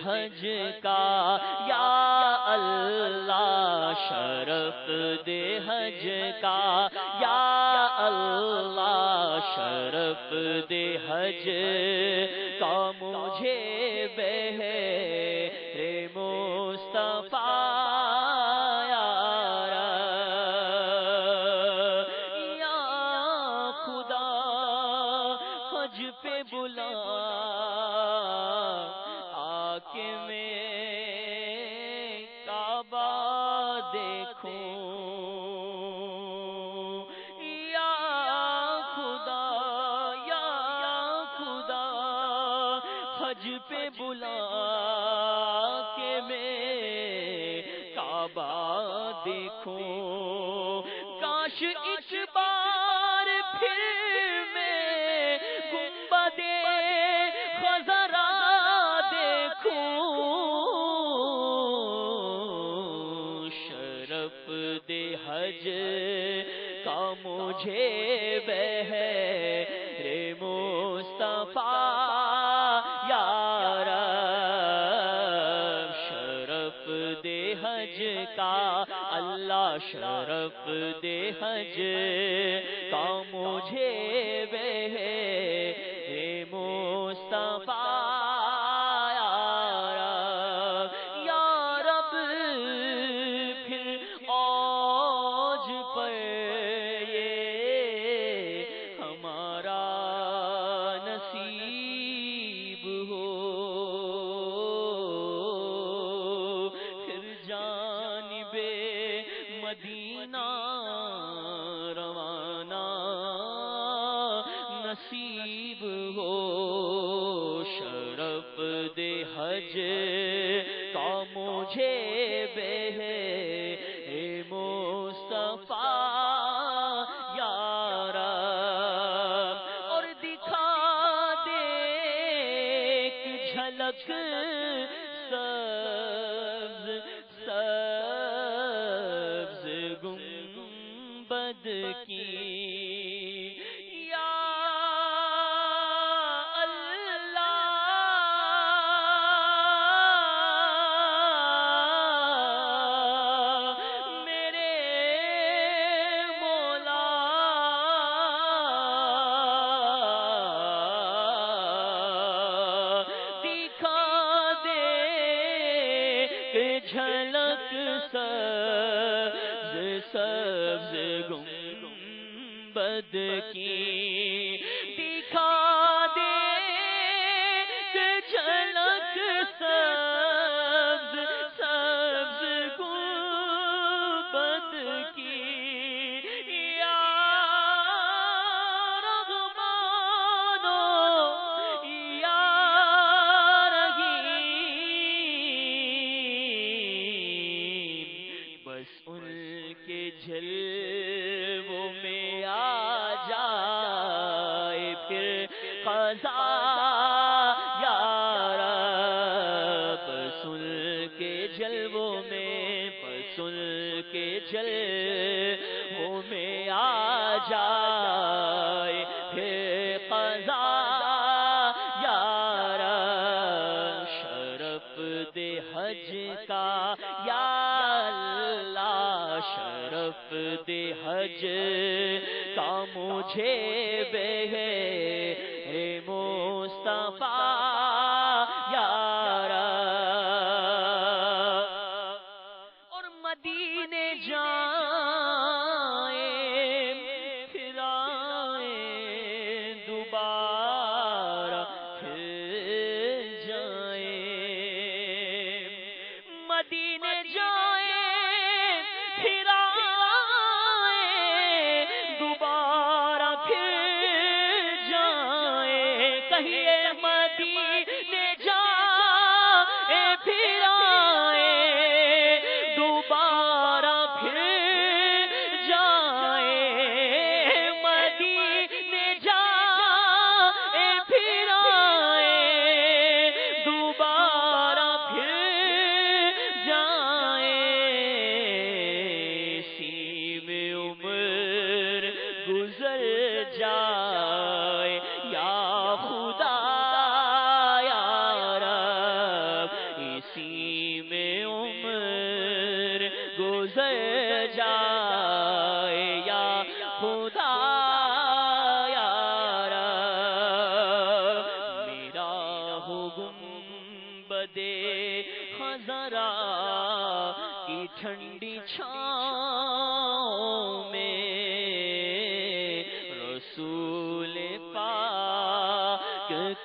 حج کا یا اللہ شرف دے حج کا یا اللہ شرف دے حج کا مجھے بہرے مصطفیٰ پہ بلا آکے میں کعبہ دیکھوں یا خدا حج پہ بلا کے میں کعبہ دیکھوں کاش اس بار پھر حج کا مجھے بہرے مصطفیٰ یا رب شرف دے حج کا اللہ شرف دے حج کا مجھے بہرے مصطفیٰ نصیب ہو پھر جانب مدینہ روانہ نصیب ہو شرف دے حج کا مجھے بہرے مصطفیٰ یا رب اور دکھا جھلک سبز گنبد کی یا اللہ میرے مولا جھلک سبز گنبد کی دکھا دے جھلک سبز گنبد کی یا رحمانو یا بس ان کے جلووں میں آ جائے پھر قضا یا رب بس ان کے جلووں میں بس ان کے جلووں میں آ جائے پھر قضا یا رب شرف دے حج کا یا شرف دے حج کا مجھے بہرے مصطفیٰ یا رب اور مدینے جائیں پھر آئیں دوبارہ پھر جائیں مدینے جائیں پھر آئیں دوبارہ پھر جائیں کہیے مدینے جائیں پھر آئیں دوبارہ پھر جائیں مدینے جائیں پھر آئیں دوبارہ پھر گزر جائے یا خدا یا رب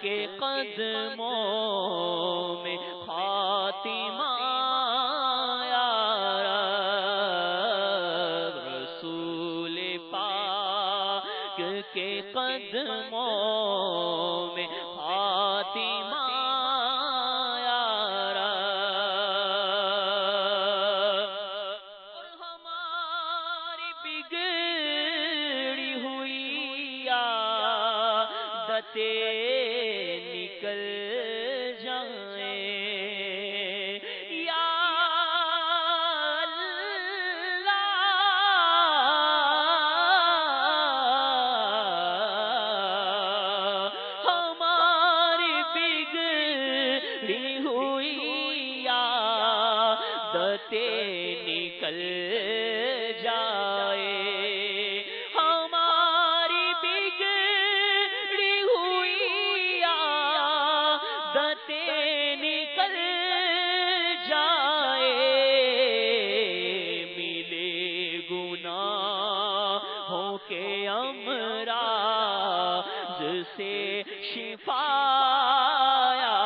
کے قدموں میں خاتمہ یا رب، رسول پاک کے قدموں میں خاتمہ یا رب، اور ہماری بگڑی ہوئی عادتیں نکل جائیں یا اللہ، ہماری بگڑی ہوئی عادتیں نکل جائے، ہماری بگڑی ہوئی عادتیں نکل جائے، ملے گناہوں کے امراض سے شفا یا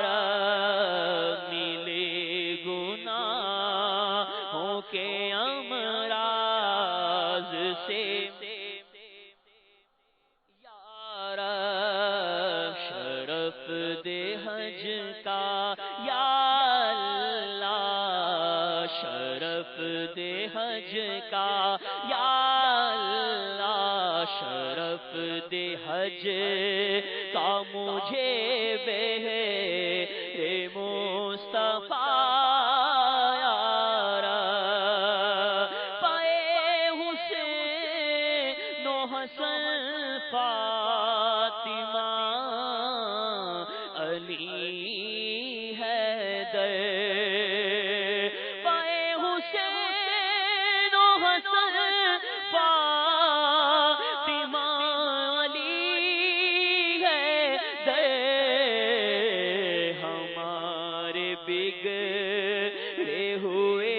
رب، ملے گناہوں کے امراض سے یا رب، شرف دے حج کا یا اللہ، شرف دے حج کا یا اللہ، شرف دے حج کا مجھے بہرے مصطفیٰ یا رب، پائے حسین و حسن فاطمہ علی حیدر، پائے حسین و حسن فاطمہ علی حیدر، ہمارے بگڑے ہوئے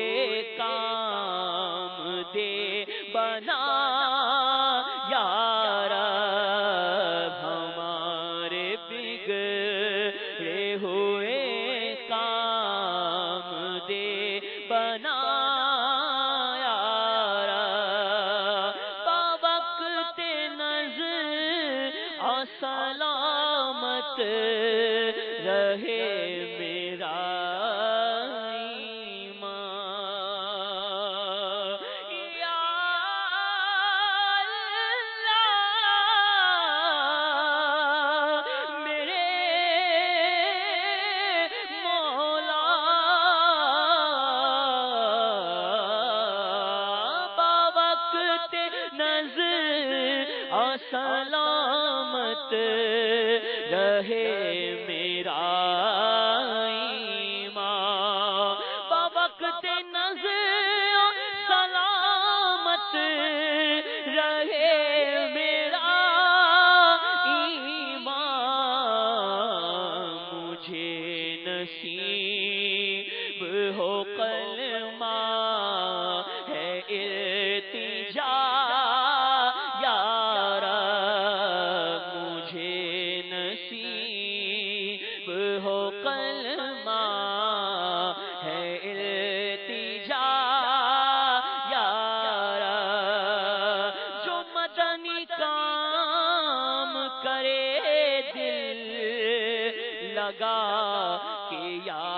کام دے بنا یا رب، ہمارے بگڑے ہوئے کام دے بنا یا رب، باوقت نظر سلامت رہے میرا ایمان یا اللہ، میرے مولا، باوقت نظر سلامت رہے میرا ایمان، باوقت نظر سلامت رہے میرا ایمان، مجھے نصیب ہو کلمہ ہے التجا یا رب، مجھے نصیب ہو کلمہ ہے التجا یا رب، جو مدنی کام کرے دل لگا کہ یا